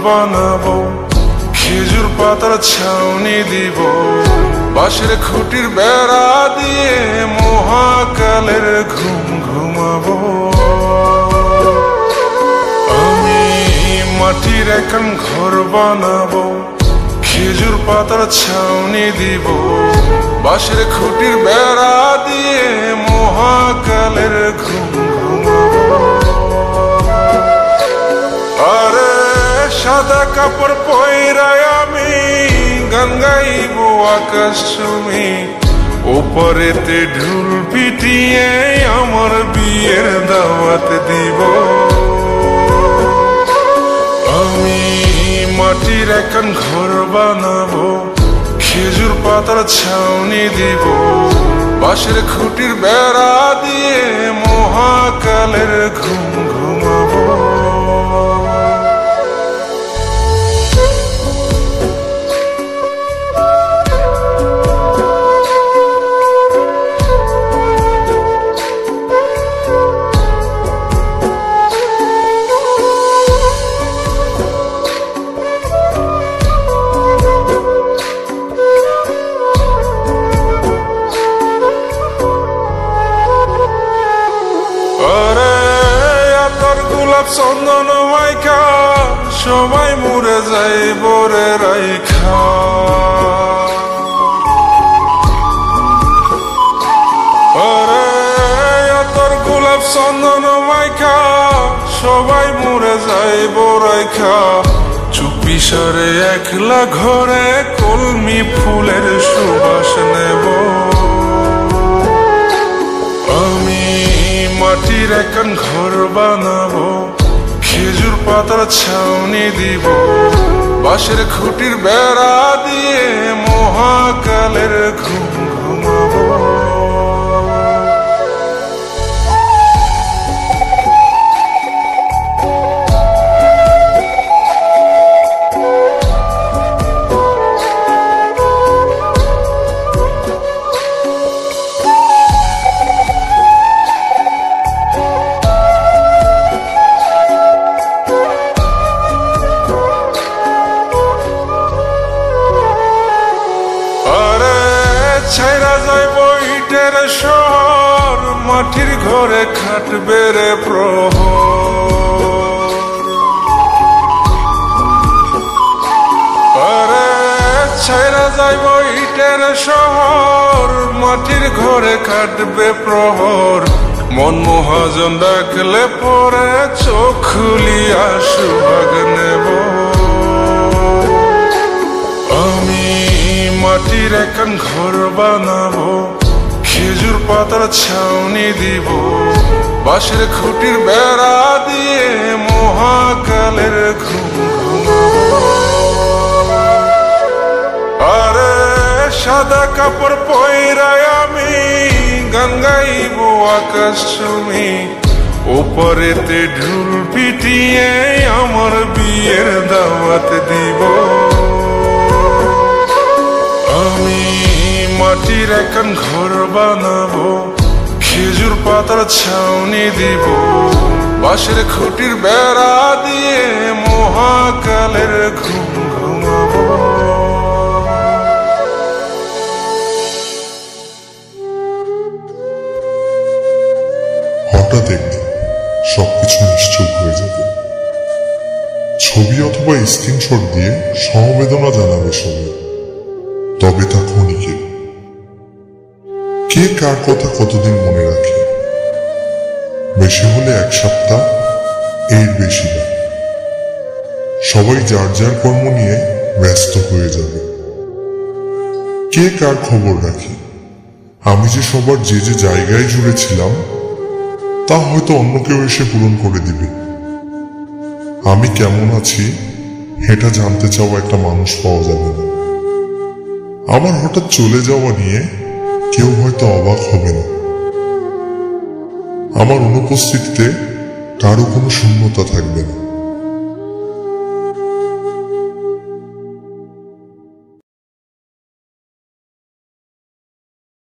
বানাবো, খেজুর পাতার ছাউনি দিব, বাঁশের খুঁটির বেড়া দিয়ে মহাকালের ঘুম ঘুমাবো। আমি মাটির এখন ঘর বানাবো, খেজুর পাতার ছাউনি দিব, বাঁশের খুঁটির বেড়া দিয়ে মহাকালের ঘুম ঘুমাবো। আরে সাদা কাপড় পয়রায় আমি গান গাইব আকাশ চুমি, ওপরেতে ঢুল পিটিয়ে আমার বিয়ের দাওয়াত দিব। আমি মাটির এখন ঘর বানাবো, খেজুর পাতার ছাউনি দিব, বাঁশের খুঁটির বেড়া দিয়ে মহাকালের ঘুম ঘুমাবো। চন্দন মাইকা সবাই মরে যায় বরে রাইখা, আরে তোর গোলাপ চন্দন মাইকা সবাই মরে যায় বরাইখা, চুপি সারে একলা ঘরে কলমি ফুলের সুবাস নেব। আমি মাটির এখন ঘর বানাবো, খেজুর পাতার ছাউনি দিব, বাঁশের খুঁটির বেড়া দিয়ে মহাকালের ঘুম ঘুমাবো। ছাইরা যাইব ইটের শহর, মাটির ঘরে খাটবে রে প্রহর। আরে ছাইরা যাইব ইটের শহর, মাটির ঘরে খাটবে প্রহর। মন মহাজন ডাকলে পরে চোখ খুলিয়া সুভাগ নেব। আমি মাটির এখন ঘর বানাবো, খেজুর পাতার ছাউনি দিব, বাঁশের খুঁটির বেড়া দিয়ে মহাকালের ঘুম ঘুমাবো। আরে সাদা কাপড় পয়রায় আমি গান গাইব আকাশ চুমি, ওপরেতে ঢুল পিটিয়ে আমার বিয়ের দাওয়াত দিব। আমি মাটির এখন ঘর বানাবো, খেজুর পাতার ছাউনি দিব, বাঁশের খুঁটির বেড়া দিয়ে মহাকালের ঘুম ঘুমাবো। হঠাৎ একদিন সবকিছু নিশ্চুপ হয়ে যাবে। ছবি অথবা স্ক্রিনশট দিয়ে সমবেদনা জানাবে সবাই, তবে তা ক্ষণিকের। কে কার কথা কতদিন মনে রাখে? বেশি হলে এক সপ্তাহ, এর বেশি না। সবাই যার যার কর্ম নিয়ে ব্যস্ত হয়ে যাবে। কে কার খবর রাখে? আমি যে সবার যে যে জায়গায় জুড়ে ছিলাম তা হয়তো অন্য কেউ এসে পূরণ করে দিবে। আমি কেমন আছি এটা জানতে চাওয়া একটা মানুষ পাওয়া যাবে না। আমার হঠাৎ চলে যাওয়া নিয়ে কেউ হয়তো অবাক হবে না। আমার অনুপস্থিতিতে কারো কোনো শূন্যতা থাকবে না।